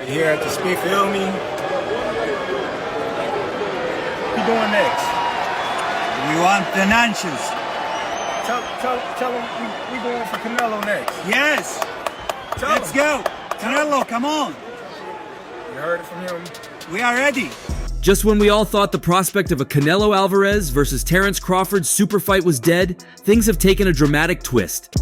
Here at the speak, feel me? What you doing next? We want financials. Tell him we going for Canelo next. Yes. Let's go. Canelo, come on. You heard it from him. We are ready. Just when we all thought the prospect of a Canelo Alvarez versus Terence Crawford super fight was dead, things have taken a dramatic twist.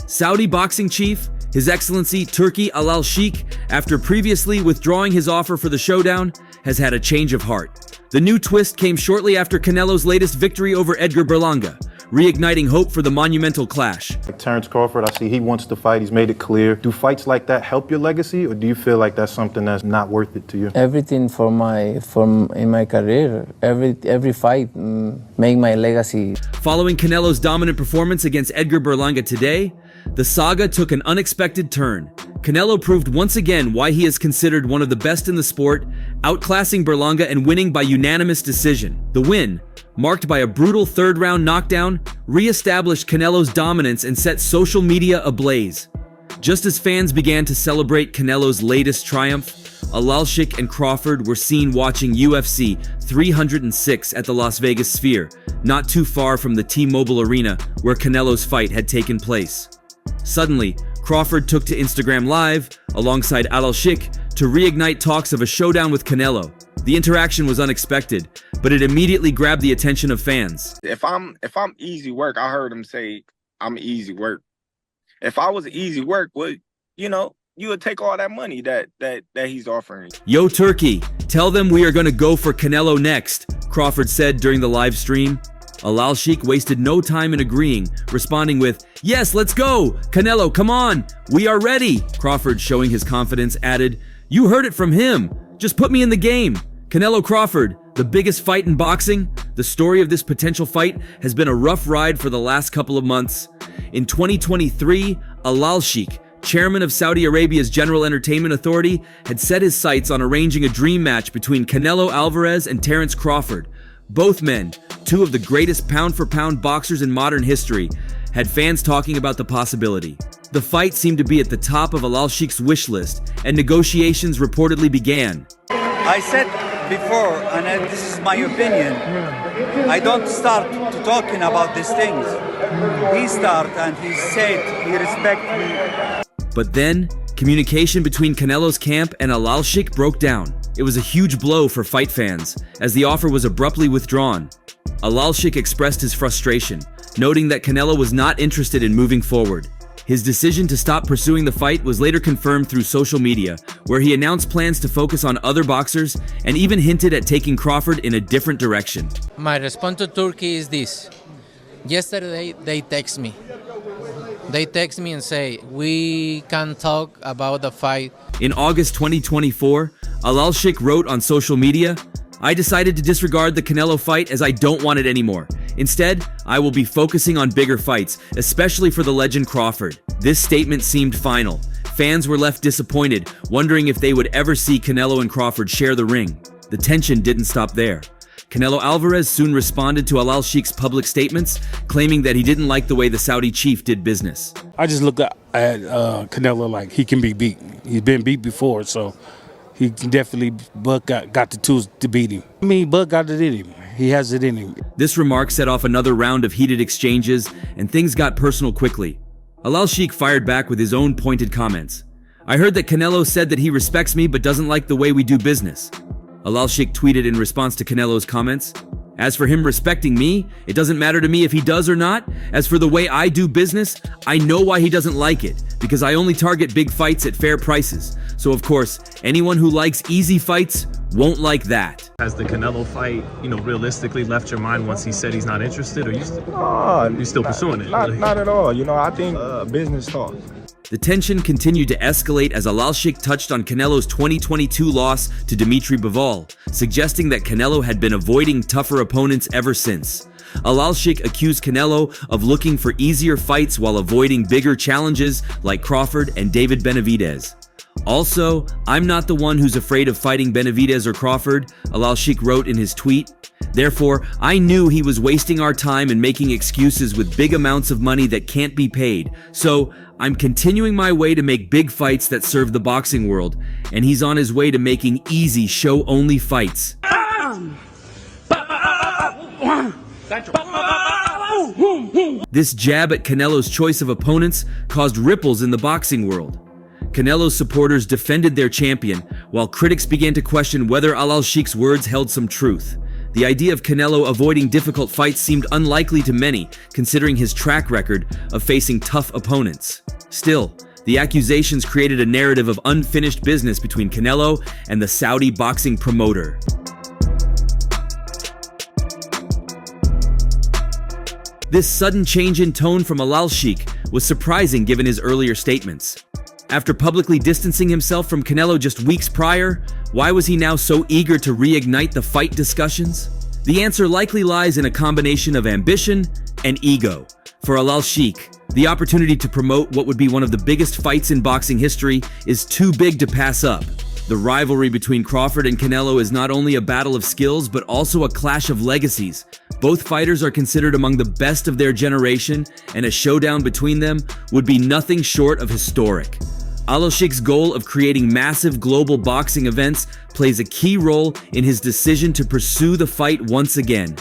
Saudi boxing chief, His Excellency Turki Al-Sheikh, after previously withdrawing his offer for the showdown, has had a change of heart. The new twist came shortly after Canelo's latest victory over Edgar Berlanga, reigniting hope for the monumental clash. Terence Crawford, I see he wants to fight. He's made it clear. Do fights like that help your legacy, or do you feel like that's something that's not worth it to you? Everything in my career, every fight make my legacy. Following Canelo's dominant performance against Edgar Berlanga today, the saga took an unexpected turn. Canelo proved once again why he is considered one of the best in the sport, outclassing Berlanga and winning by unanimous decision. The win, marked by a brutal third-round knockdown, re-established Canelo's dominance and set social media ablaze. Just as fans began to celebrate Canelo's latest triumph, Al-Sheikh and Crawford were seen watching UFC 306 at the Las Vegas Sphere, not too far from the T-Mobile Arena where Canelo's fight had taken place. Suddenly, Crawford took to Instagram Live, alongside Al-Sheikh, to reignite talks of a showdown with Canelo. The interaction was unexpected, but it immediately grabbed the attention of fans. If I'm easy work, I heard him say I'm easy work. If I was easy work, well, you would take all that money that he's offering. Yo, Turkey, tell them we are going to go for Canelo next, Crawford said during the live stream. Al-Sheikh wasted no time in agreeing, responding with, "Yes, let's go! Canelo, come on! We are ready!" Crawford, showing his confidence, added, "You heard it from him! Just put me in the game!" Canelo Crawford, the biggest fight in boxing. The story of this potential fight has been a rough ride for the last couple of months. In 2023, Al-Sheikh, chairman of Saudi Arabia's General Entertainment Authority, had set his sights on arranging a dream match between Canelo Alvarez and Terence Crawford. Both men, two of the greatest pound-for-pound boxers in modern history, had fans talking about the possibility. The fight seemed to be at the top of Al-Sheikh's wish list, and negotiations reportedly began. I said before, and this is my opinion, I don't start to talking about these things. He started and he said he respects me. But then, communication between Canelo's camp and Al-Sheikh broke down. It was a huge blow for fight fans, as the offer was abruptly withdrawn. Al-Sheikh expressed his frustration, noting that Canelo was not interested in moving forward. His decision to stop pursuing the fight was later confirmed through social media, where he announced plans to focus on other boxers and even hinted at taking Crawford in a different direction. My response to Turkey is this. Yesterday, they text me. They text me and say, we can talk about the fight. In August 2024, Al-Sheikh wrote on social media, "I decided to disregard the Canelo fight as I don't want it anymore. Instead, I will be focusing on bigger fights, especially for the legend Crawford." This statement seemed final. Fans were left disappointed, wondering if they would ever see Canelo and Crawford share the ring. The tension didn't stop there. Canelo Alvarez soon responded to Al-Sheikh's public statements, claiming that he didn't like the way the Saudi chief did business. I just look at Canelo like he can be beat. He's been beat before, so he definitely, Bud got the tools to beat him. I mean, Bud got it in him. He has it in him. This remark set off another round of heated exchanges, and things got personal quickly. Al-Sheikh fired back with his own pointed comments. "I heard that Canelo said that he respects me but doesn't like the way we do business." Al-Sheikh tweeted in response to Canelo's comments, "As for him respecting me, it doesn't matter to me if he does or not. As for the way I do business, I know why he doesn't like it, because I only target big fights at fair prices. So of course, anyone who likes easy fights won't like that." Has the Canelo fight, realistically left your mind once he said he's not interested, or you still pursuing it? Not at all. I think business talk. The tension continued to escalate as Al-Sheikh touched on Canelo's 2022 loss to Dimitri Bivol, suggesting that Canelo had been avoiding tougher opponents ever since. Al-Sheikh accused Canelo of looking for easier fights while avoiding bigger challenges like Crawford and David Benavidez. Also, I'm not the one who's afraid of fighting Benavidez or Crawford, Alal Sheikh wrote in his tweet. Therefore, I knew he was wasting our time and making excuses with big amounts of money that can't be paid. So, I'm continuing my way to make big fights that serve the boxing world, and he's on his way to making easy, show-only fights. This jab at Canelo's choice of opponents caused ripples in the boxing world. Canelo's supporters defended their champion, while critics began to question whether Alal Sheikh's words held some truth. The idea of Canelo avoiding difficult fights seemed unlikely to many, considering his track record of facing tough opponents. Still, the accusations created a narrative of unfinished business between Canelo and the Saudi boxing promoter. This sudden change in tone from Alal Sheikh was surprising given his earlier statements. After publicly distancing himself from Canelo just weeks prior, why was he now so eager to reignite the fight discussions? The answer likely lies in a combination of ambition and ego. For Alal Sheikh, the opportunity to promote what would be one of the biggest fights in boxing history is too big to pass up. The rivalry between Crawford and Canelo is not only a battle of skills, but also a clash of legacies. Both fighters are considered among the best of their generation, and a showdown between them would be nothing short of historic. Alal Sheikh's goal of creating massive global boxing events plays a key role in his decision to pursue the fight once again.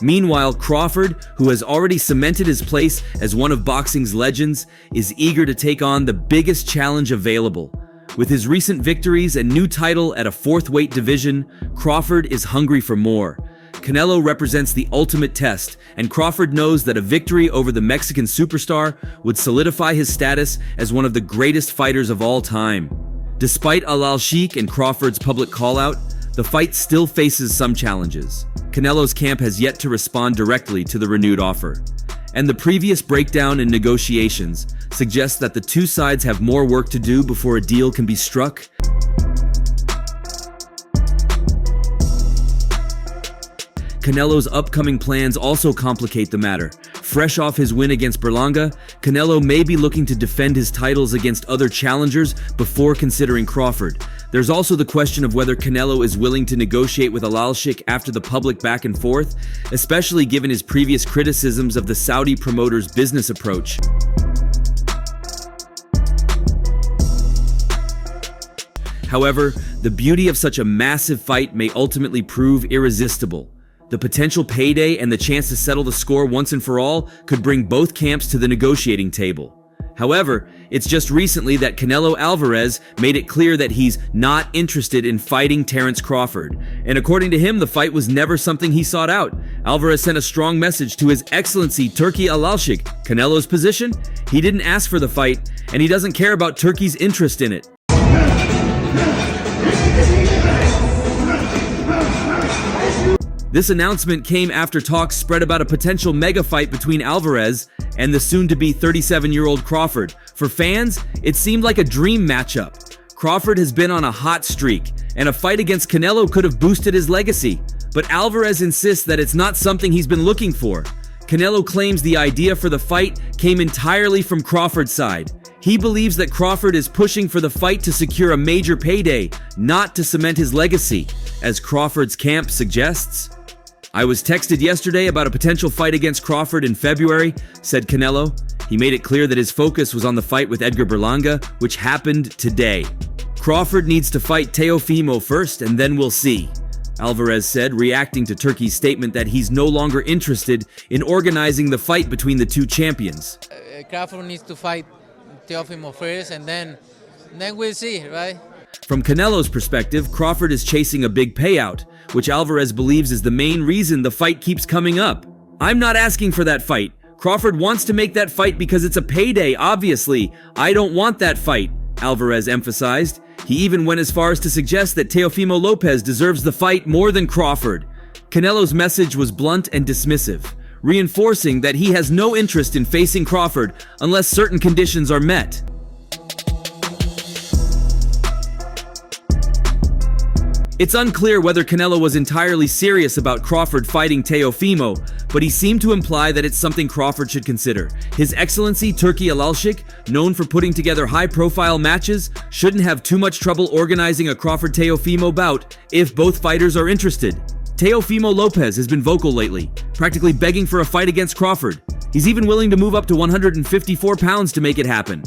Meanwhile, Crawford, who has already cemented his place as one of boxing's legends, is eager to take on the biggest challenge available. With his recent victories and new title at a fourth weight division, Crawford is hungry for more. Canelo represents the ultimate test, and Crawford knows that a victory over the Mexican superstar would solidify his status as one of the greatest fighters of all time. Despite Alal Sheikh and Crawford's public call-out, the fight still faces some challenges. Canelo's camp has yet to respond directly to the renewed offer, and the previous breakdown in negotiations suggests that the two sides have more work to do before a deal can be struck. Canelo's upcoming plans also complicate the matter. Fresh off his win against Berlanga, Canelo may be looking to defend his titles against other challengers before considering Crawford. There's also the question of whether Canelo is willing to negotiate with Alal Sheikh after the public back and forth, especially given his previous criticisms of the Saudi promoter's business approach. However, the beauty of such a massive fight may ultimately prove irresistible. The potential payday and the chance to settle the score once and for all could bring both camps to the negotiating table. However, it's just recently that Canelo Alvarez made it clear that he's not interested in fighting Terence Crawford. And according to him, the fight was never something he sought out. Alvarez sent a strong message to His Excellency Turki Alal Sheikh. Canelo's position? He didn't ask for the fight, and he doesn't care about Turkey's interest in it. This announcement came after talks spread about a potential mega fight between Alvarez and the soon-to-be 37-year-old Crawford. For fans, it seemed like a dream matchup. Crawford has been on a hot streak, and a fight against Canelo could have boosted his legacy. But Alvarez insists that it's not something he's been looking for. Canelo claims the idea for the fight came entirely from Crawford's side. He believes that Crawford is pushing for the fight to secure a major payday, not to cement his legacy, as Crawford's camp suggests. "I was texted yesterday about a potential fight against Crawford in February," said Canelo. He made it clear that his focus was on the fight with Edgar Berlanga, which happened today. "Crawford needs to fight Teofimo first, and then we'll see," Alvarez said, reacting to Turkey's statement that he's no longer interested in organizing the fight between the two champions. Crawford needs to fight Teofimo first, and then we'll see, right? From Canelo's perspective, Crawford is chasing a big payout, which Alvarez believes is the main reason the fight keeps coming up. "I'm not asking for that fight. Crawford wants to make that fight because it's a payday, obviously. I don't want that fight," Alvarez emphasized. He even went as far as to suggest that Teofimo Lopez deserves the fight more than Crawford. Canelo's message was blunt and dismissive, reinforcing that he has no interest in facing Crawford unless certain conditions are met. It's unclear whether Canelo was entirely serious about Crawford fighting Teofimo, but he seemed to imply that it's something Crawford should consider. His Excellency Turki Crawford, known for putting together high-profile matches, shouldn't have too much trouble organizing a Crawford-Teofimo bout if both fighters are interested. Teofimo Lopez has been vocal lately, practically begging for a fight against Crawford. He's even willing to move up to 154 pounds to make it happen.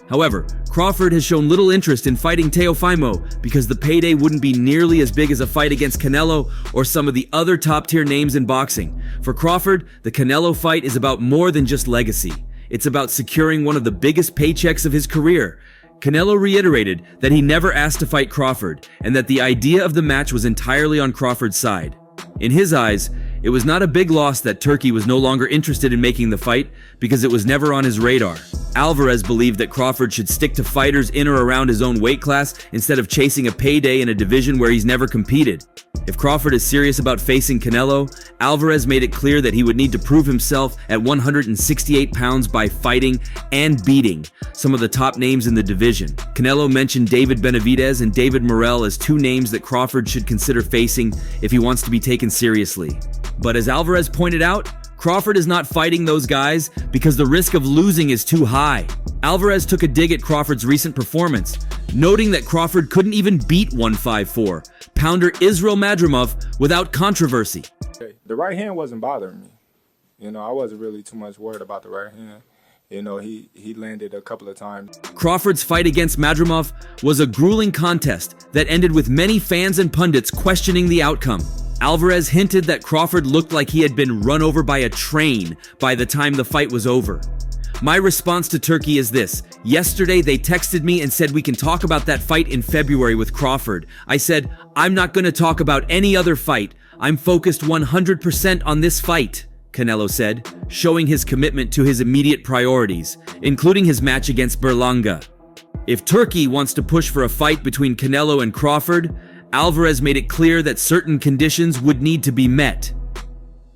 However, Crawford has shown little interest in fighting Teofimo because the payday wouldn't be nearly as big as a fight against Canelo or some of the other top-tier names in boxing. For Crawford, the Canelo fight is about more than just legacy. It's about securing one of the biggest paychecks of his career. Canelo reiterated that he never asked to fight Crawford and that the idea of the match was entirely on Crawford's side. In his eyes, it was not a big loss that Turki was no longer interested in making the fight because it was never on his radar. Alvarez believed that Crawford should stick to fighters in or around his own weight class instead of chasing a payday in a division where he's never competed. If Crawford is serious about facing Canelo, Alvarez made it clear that he would need to prove himself at 168 pounds by fighting and beating some of the top names in the division. Canelo mentioned David Benavidez and David Morrell as two names that Crawford should consider facing if he wants to be taken seriously. But as Alvarez pointed out, Crawford is not fighting those guys because the risk of losing is too high. Alvarez took a dig at Crawford's recent performance, noting that Crawford couldn't even beat 154 pounder Israel Madrimov without controversy. The right hand wasn't bothering me. I wasn't really too much worried about the right hand. He landed a couple of times. Crawford's fight against Madrimov was a grueling contest that ended with many fans and pundits questioning the outcome. Alvarez hinted that Crawford looked like he had been run over by a train by the time the fight was over. My response to Turki is this. Yesterday, they texted me and said we can talk about that fight in February with Crawford. I said, I'm not going to talk about any other fight. I'm focused 100% on this fight, Canelo said, showing his commitment to his immediate priorities, including his match against Berlanga. If Turki wants to push for a fight between Canelo and Crawford, Alvarez made it clear that certain conditions would need to be met.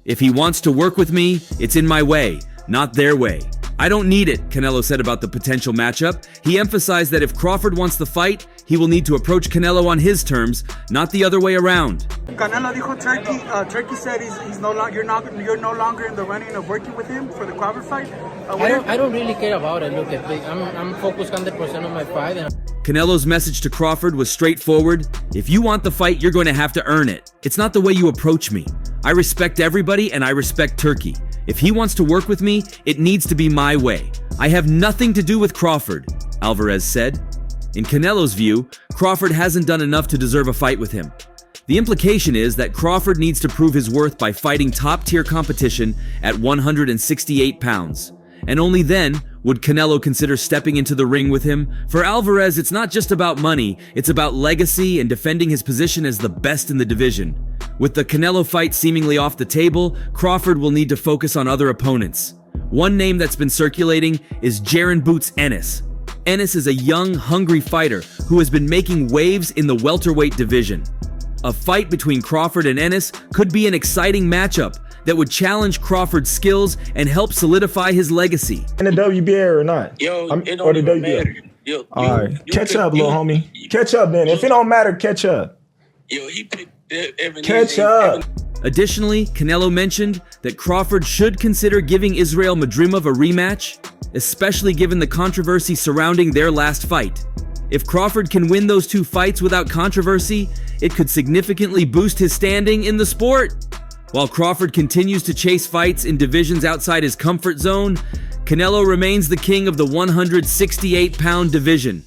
If he wants to work with me, it's in my way, not their way. I don't need it, Canelo said about the potential matchup. He emphasized that if Crawford wants the fight, he will need to approach Canelo on his terms, not the other way around. Canelo dijo Turki said he's no longer, you're no longer in the running of working with him for the Crawford fight. I don't really care about it. Look, I'm focused 100% on my fight. Canelo's message to Crawford was straightforward. If you want the fight, you're going to have to earn it. It's not the way you approach me. I respect everybody and I respect Turki. If he wants to work with me, it needs to be my way. I have nothing to do with Crawford, Alvarez said. In Canelo's view, Crawford hasn't done enough to deserve a fight with him. The implication is that Crawford needs to prove his worth by fighting top-tier competition at 168 pounds. And only then would Canelo consider stepping into the ring with him. For Alvarez, it's not just about money, it's about legacy and defending his position as the best in the division. With the Canelo fight seemingly off the table, Crawford will need to focus on other opponents. One name that's been circulating is Jaron Boots Ennis. Ennis is a young, hungry fighter who has been making waves in the welterweight division. A fight between Crawford and Ennis could be an exciting matchup that would challenge Crawford's skills and help solidify his legacy. In the WBA or not? It don't even matter. All right, catch up, little homie. Catch up then. If it don't matter, catch up. He picked Evan. Catch up. Additionally, Canelo mentioned that Crawford should consider giving Israel Madrimov a rematch, especially given the controversy surrounding their last fight. If Crawford can win those two fights without controversy, it could significantly boost his standing in the sport. While Crawford continues to chase fights in divisions outside his comfort zone, Canelo remains the king of the 168-pound division.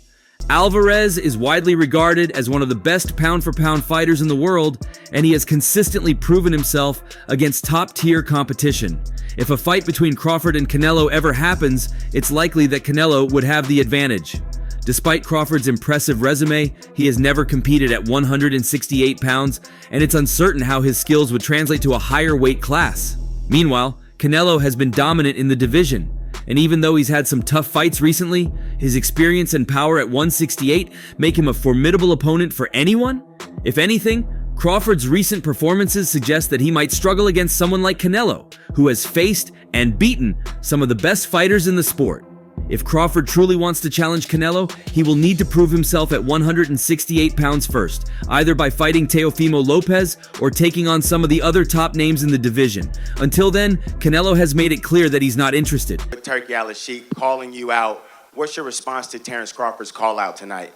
Alvarez is widely regarded as one of the best pound-for-pound fighters in the world, and he has consistently proven himself against top-tier competition. If a fight between Crawford and Canelo ever happens, it's likely that Canelo would have the advantage. Despite Crawford's impressive resume, he has never competed at 168 pounds, and it's uncertain how his skills would translate to a higher weight class. Meanwhile, Canelo has been dominant in the division, and even though he's had some tough fights recently, his experience and power at 168 make him a formidable opponent for anyone. If anything, Crawford's recent performances suggest that he might struggle against someone like Canelo, who has faced and beaten some of the best fighters in the sport. If Crawford truly wants to challenge Canelo, he will need to prove himself at 168 pounds first, either by fighting Teofimo Lopez or taking on some of the other top names in the division. Until then, Canelo has made it clear that he's not interested. Turki Al-Sheikh calling you out. What's your response to Terence Crawford's call out tonight?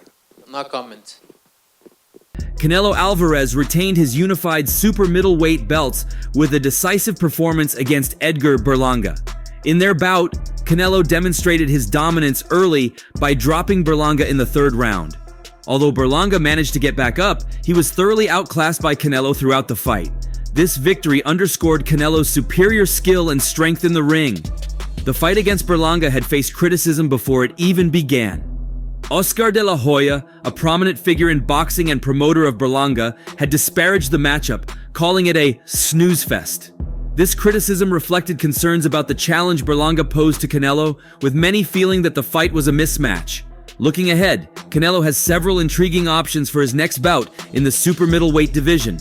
No comment. Canelo Alvarez retained his unified super middleweight belts with a decisive performance against Edgar Berlanga. In their bout, Canelo demonstrated his dominance early by dropping Berlanga in the third round. Although Berlanga managed to get back up, he was thoroughly outclassed by Canelo throughout the fight. This victory underscored Canelo's superior skill and strength in the ring. The fight against Berlanga had faced criticism before it even began. Oscar de la Hoya, a prominent figure in boxing and promoter of Berlanga, had disparaged the matchup, calling it a snooze fest. This criticism reflected concerns about the challenge Berlanga posed to Canelo, with many feeling that the fight was a mismatch. Looking ahead, Canelo has several intriguing options for his next bout in the super middleweight division.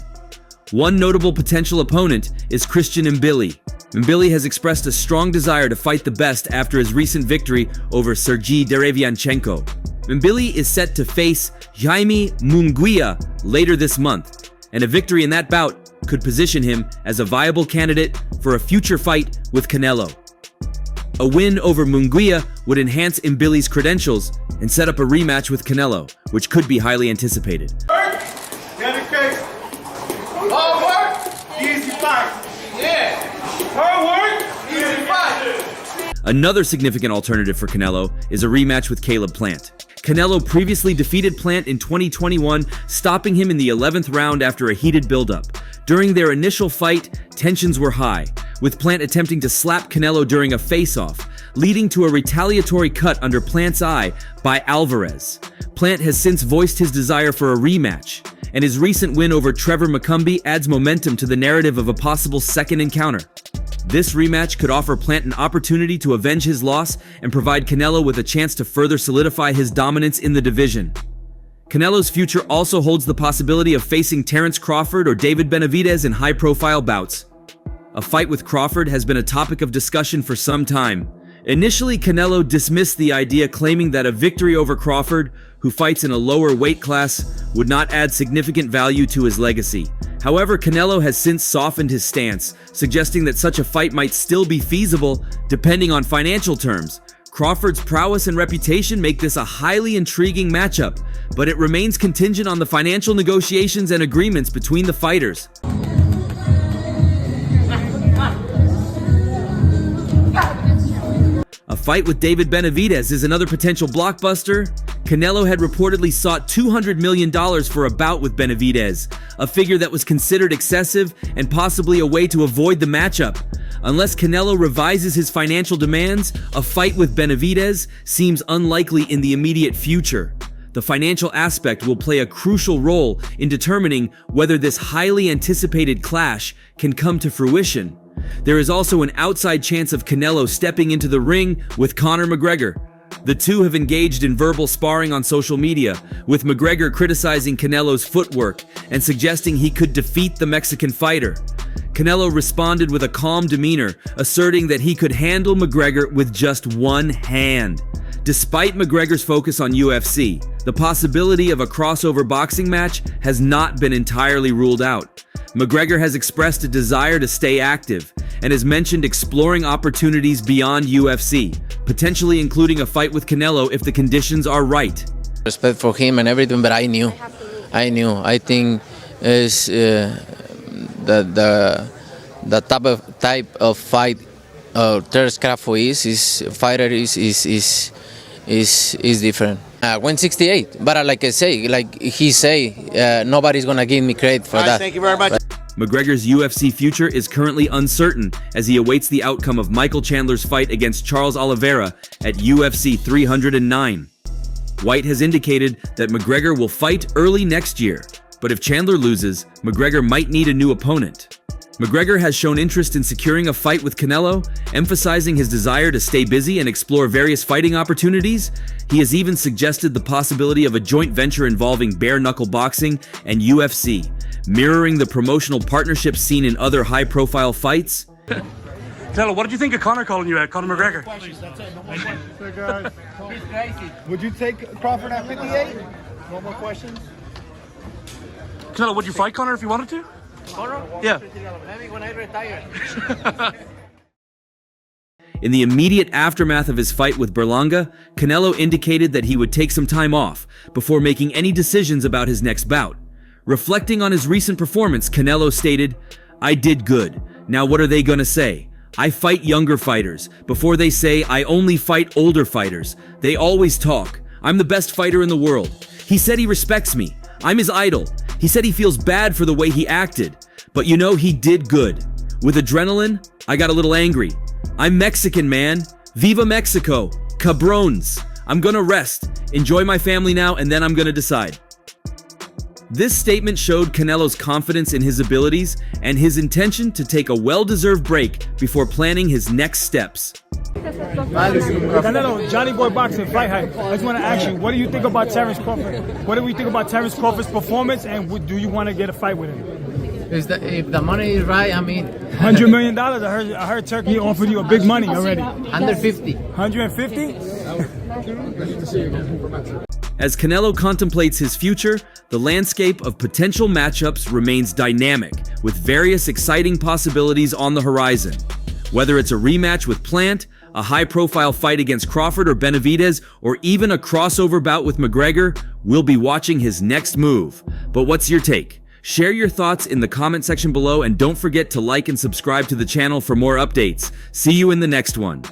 One notable potential opponent is Christian Mbili. Mbili has expressed a strong desire to fight the best after his recent victory over Sergey Derevianchenko. Mbili is set to face Jaime Munguia later this month, and a victory in that bout could position him as a viable candidate for a future fight with Canelo. A win over Munguia would enhance Mbili's credentials and set up a rematch with Canelo, which could be highly anticipated. Dedication. Hard work, easy fight. Yeah. Hard work, easy fight. Another significant alternative for Canelo is a rematch with Caleb Plant. Canelo previously defeated Plant in 2021, stopping him in the 11th round after a heated build-up. During their initial fight, tensions were high, with Plant attempting to slap Canelo during a face-off, leading to a retaliatory cut under Plant's eye by Alvarez. Plant has since voiced his desire for a rematch, and his recent win over Trevor McCumbee adds momentum to the narrative of a possible second encounter. This rematch could offer Plant an opportunity to avenge his loss and provide Canelo with a chance to further solidify his dominance in the division. Canelo's future also holds the possibility of facing Terence Crawford or David Benavidez in high-profile bouts. A fight with Crawford has been a topic of discussion for some time. Initially, Canelo dismissed the idea, claiming that a victory over Crawford, who fights in a lower weight class, would not add significant value to his legacy. However, Canelo has since softened his stance, suggesting that such a fight might still be feasible, depending on financial terms. Crawford's prowess and reputation make this a highly intriguing matchup, but it remains contingent on the financial negotiations and agreements between the fighters. A fight with David Benavidez is another potential blockbuster. Canelo had reportedly sought $200 million for a bout with Benavidez, a figure that was considered excessive and possibly a way to avoid the matchup. Unless Canelo revises his financial demands, a fight with Benavidez seems unlikely in the immediate future. The financial aspect will play a crucial role in determining whether this highly anticipated clash can come to fruition. There is also an outside chance of Canelo stepping into the ring with Conor McGregor. The two have engaged in verbal sparring on social media, with McGregor criticizing Canelo's footwork and suggesting he could defeat the Mexican fighter. Canelo responded with a calm demeanor, asserting that he could handle McGregor with just one hand. Despite McGregor's focus on UFC, the possibility of a crossover boxing match has not been entirely ruled out. McGregor has expressed a desire to stay active and has mentioned exploring opportunities beyond UFC, potentially including a fight with Canelo if the conditions are right. Respect for him and everything, but I knew. I think is the type of fight Terence Crawford is different. 168, but like I say, like he say, nobody's gonna give me credit for that. Thank you very much. McGregor's UFC future is currently uncertain as he awaits the outcome of Michael Chandler's fight against Charles Oliveira at UFC 309. White has indicated that McGregor will fight early next year, but if Chandler loses, McGregor might need a new opponent. McGregor has shown interest in securing a fight with Canelo, emphasizing his desire to stay busy and explore various fighting opportunities. He has even suggested the possibility of a joint venture involving bare-knuckle boxing and UFC, mirroring the promotional partnerships seen in other high-profile fights. Canelo, what did you think of Conor calling you out, Conor McGregor? He's crazy. Would you take Crawford at 58? No more questions? Canelo, would you fight Conor if you wanted to? Conor? Yeah. Maybe when I retire. In the immediate aftermath of his fight with Berlanga, Canelo indicated that he would take some time off before making any decisions about his next bout. Reflecting on his recent performance, Canelo stated, "I did good. Now what are they gonna say? I fight younger fighters. Before they say I only fight older fighters. They always talk. I'm the best fighter in the world. He said he respects me. I'm his idol. He said he feels bad for the way he acted. But you know, he did good. With adrenaline, I got a little angry. I'm Mexican, man. Viva Mexico. Cabrones. I'm gonna rest, enjoy my family now, and then I'm gonna decide." This statement showed Canelo's confidence in his abilities and his intention to take a well-deserved break before planning his next steps. Canelo, Johnny Boy Boxing, fight hype. I just want to ask you, what do you think about Terence Crawford? What do we think about Terence Crawford's performance, and do you want to get a fight with him? If the money is right, I mean... $100 million? I heard Turkey offered you a big money already. 150. 150? As Canelo contemplates his future, the landscape of potential matchups remains dynamic, with various exciting possibilities on the horizon. Whether it's a rematch with Plant, a high-profile fight against Crawford or Benavidez, or even a crossover bout with McGregor, we'll be watching his next move. But what's your take? Share your thoughts in the comment section below, and don't forget to like and subscribe to the channel for more updates. See you in the next one.